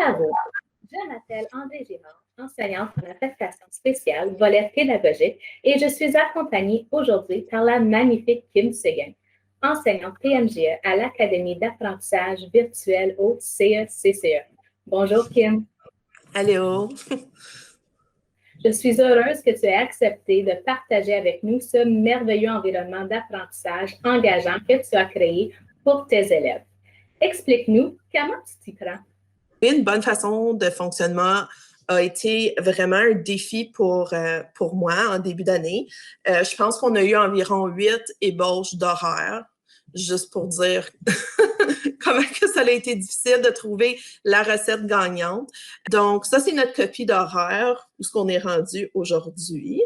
Bravo! Je m'appelle André Girard, enseignante en affectation spéciale, volet pédagogique, et je suis accompagnée aujourd'hui par la magnifique Kim Seguin, enseignante PMGE à l'Académie d'apprentissage virtuel au CECCE. Bonjour Kim. Allô. Je suis heureuse que tu aies accepté de partager avec nous ce merveilleux environnement d'apprentissage engageant que tu as créé pour tes élèves. Explique-nous comment tu t'y prends. Une bonne façon de fonctionnement a été vraiment un défi pour moi en début d'année. Je pense qu'on a eu environ 8 ébauches d'horaires, juste pour dire comment que ça a été difficile de trouver la recette gagnante. Donc, ça, c'est notre copie d'horaire, où ce qu'on est rendu aujourd'hui.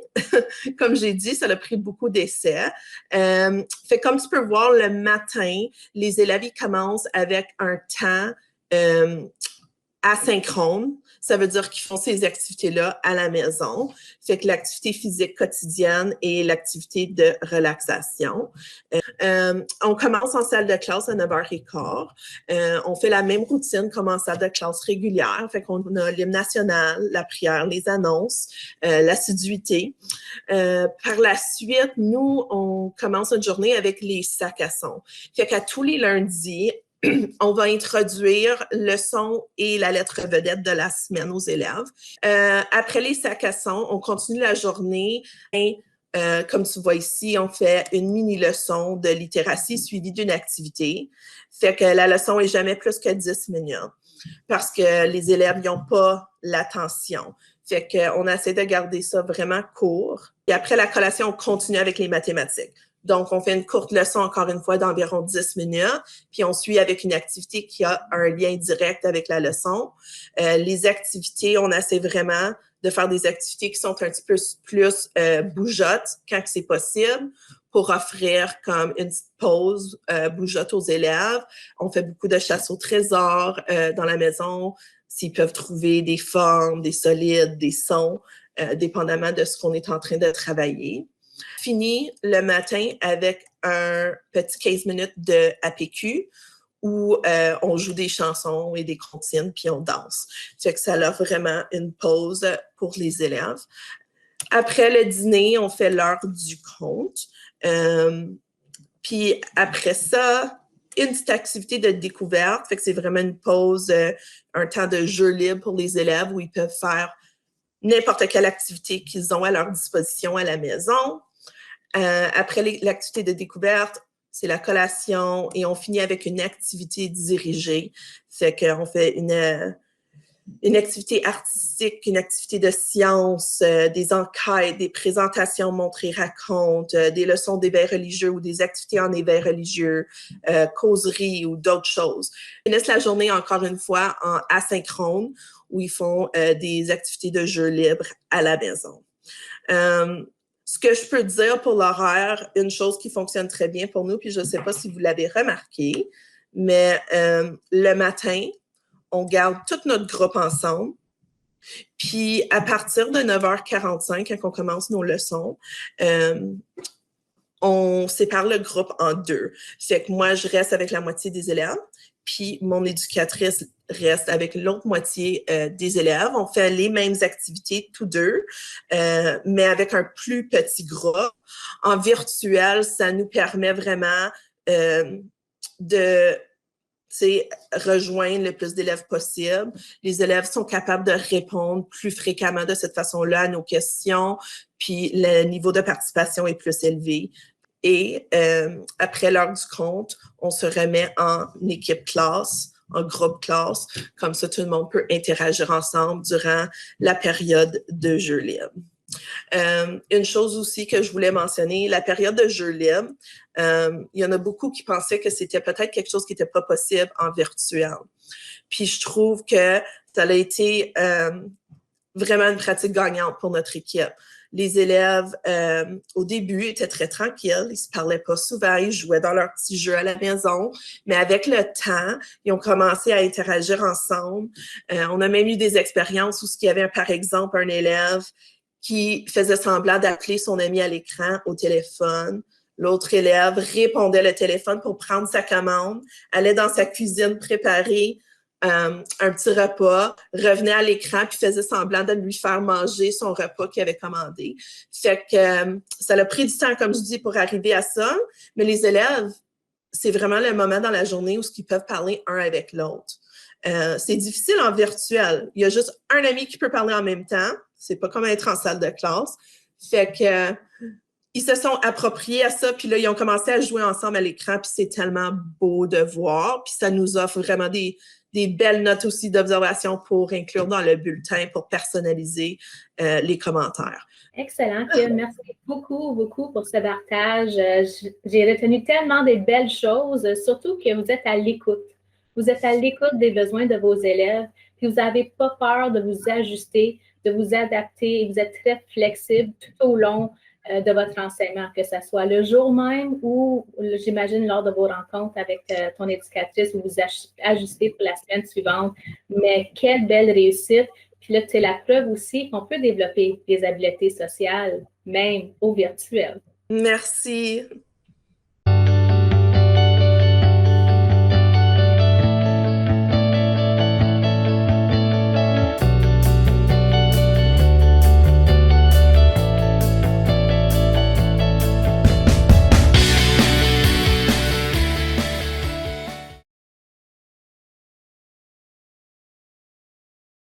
Comme j'ai dit, ça a pris beaucoup d'essais. Fait comme tu peux voir, le matin, les élèves, ils commencent avec un temps asynchrone. Ça veut dire qu'ils font ces activités-là à la maison. Fait que l'activité physique quotidienne et l'activité de relaxation. On commence en salle de classe à 9h15. On fait la même routine comme en salle de classe régulière. Fait qu'on a l'hymne national, la prière, les annonces, l'assiduité. Par la suite, nous, on commence notre journée avec les sacs à son. Fait qu'à tous les lundis, on va introduire le son et la lettre vedette de la semaine aux élèves. Après les sacs à son, on continue la journée. Comme tu vois ici, on fait une mini-leçon de littératie suivie d'une activité. Fait que la leçon est jamais plus que 10 minutes parce que les élèves n'ont pas l'attention. Fait qu'on essaie de garder ça vraiment court. Et après la collation, on continue avec les mathématiques. Donc, on fait une courte leçon, encore une fois, d'environ 10 minutes, puis on suit avec une activité qui a un lien direct avec la leçon. Les activités, on essaie vraiment de faire des activités qui sont un petit peu plus bougeottes quand c'est possible pour offrir comme une petite pause bougeotte aux élèves. On fait beaucoup de chasse au trésor dans la maison, s'ils peuvent trouver des formes, des solides, des sons, dépendamment de ce qu'on est en train de travailler. Fini le matin avec un petit 15 minutes de APQ où on joue des chansons et des comptines puis on danse. Fait que ça a vraiment une pause pour les élèves. Après le dîner, on fait l'heure du conte. Puis après ça, une petite activité de découverte. Fait que c'est vraiment une pause, un temps de jeu libre pour les élèves où ils peuvent faire n'importe quelle activité qu'ils ont à leur disposition à la maison. Après l'activité de découverte, c'est la collation et on finit avec une activité dirigée. Fait qu'on fait une activité artistique, une activité de science, des enquêtes, des présentations montrées racontes, des leçons d'éveil religieux ou des activités en éveil religieux, causeries ou d'autres choses. Ils finissent la journée, encore une fois, en asynchrone, où ils font des activités de jeu libre à la maison. Ce que je peux dire pour l'horaire, une chose qui fonctionne très bien pour nous, puis je ne sais pas si vous l'avez remarqué, mais le matin, on garde tout notre groupe ensemble. Puis à partir de 9h45, quand on commence nos leçons, on sépare le groupe en deux. Fait que moi, je reste avec la moitié des élèves, puis mon éducatrice reste avec l'autre moitié des élèves. On fait les mêmes activités tous deux, mais avec un plus petit groupe. En virtuel, ça nous permet vraiment de rejoindre le plus d'élèves possible. Les élèves sont capables de répondre plus fréquemment de cette façon-là à nos questions, puis le niveau de participation est plus élevé. Et après l'heure du compte, on se remet en équipe classe, en groupe classe. Comme ça, tout le monde peut interagir ensemble durant la période de jeu libre. Une chose aussi que je voulais mentionner, la période de jeu libre, il y en a beaucoup qui pensaient que c'était peut-être quelque chose qui n'était pas possible en virtuel. Puis je trouve que ça a été vraiment une pratique gagnante pour notre équipe. Les élèves, au début, étaient très tranquilles. Ils ne se parlaient pas souvent. Ils jouaient dans leurs petits jeux à la maison. Mais avec le temps, ils ont commencé à interagir ensemble. On a même eu des expériences où il y avait, par exemple, un élève qui faisait semblant d'appeler son ami à l'écran au téléphone. L'autre élève répondait le téléphone pour prendre sa commande, allait dans sa cuisine préparer un petit repas, revenait à l'écran puis faisait semblant de lui faire manger son repas qu'il avait commandé. Fait que ça a pris du temps, comme je dis, pour arriver à ça, mais les élèves, c'est vraiment le moment dans la journée où ils peuvent parler un avec l'autre. C'est difficile en virtuel. Il y a juste un ami qui peut parler en même temps. C'est pas comme être en salle de classe. Fait que ils se sont appropriés à ça, puis là, ils ont commencé à jouer ensemble à l'écran, puis c'est tellement beau de voir, puis ça nous offre vraiment des belles notes aussi d'observation pour inclure dans le bulletin, pour personnaliser les commentaires. Excellent, Kim. Merci beaucoup, beaucoup pour ce partage. J'ai retenu tellement de belles choses, surtout que vous êtes à l'écoute. Vous êtes à l'écoute des besoins de vos élèves, puis vous n'avez pas peur de vous ajuster, de vous adapter, et vous êtes très flexible tout au long de votre enseignement, que ce soit le jour même ou, j'imagine, lors de vos rencontres avec ton éducatrice, vous vous ajustez pour la semaine suivante. Mais quelle belle réussite! Puis là, c'est la preuve aussi qu'on peut développer des habiletés sociales, même au virtuel. Merci.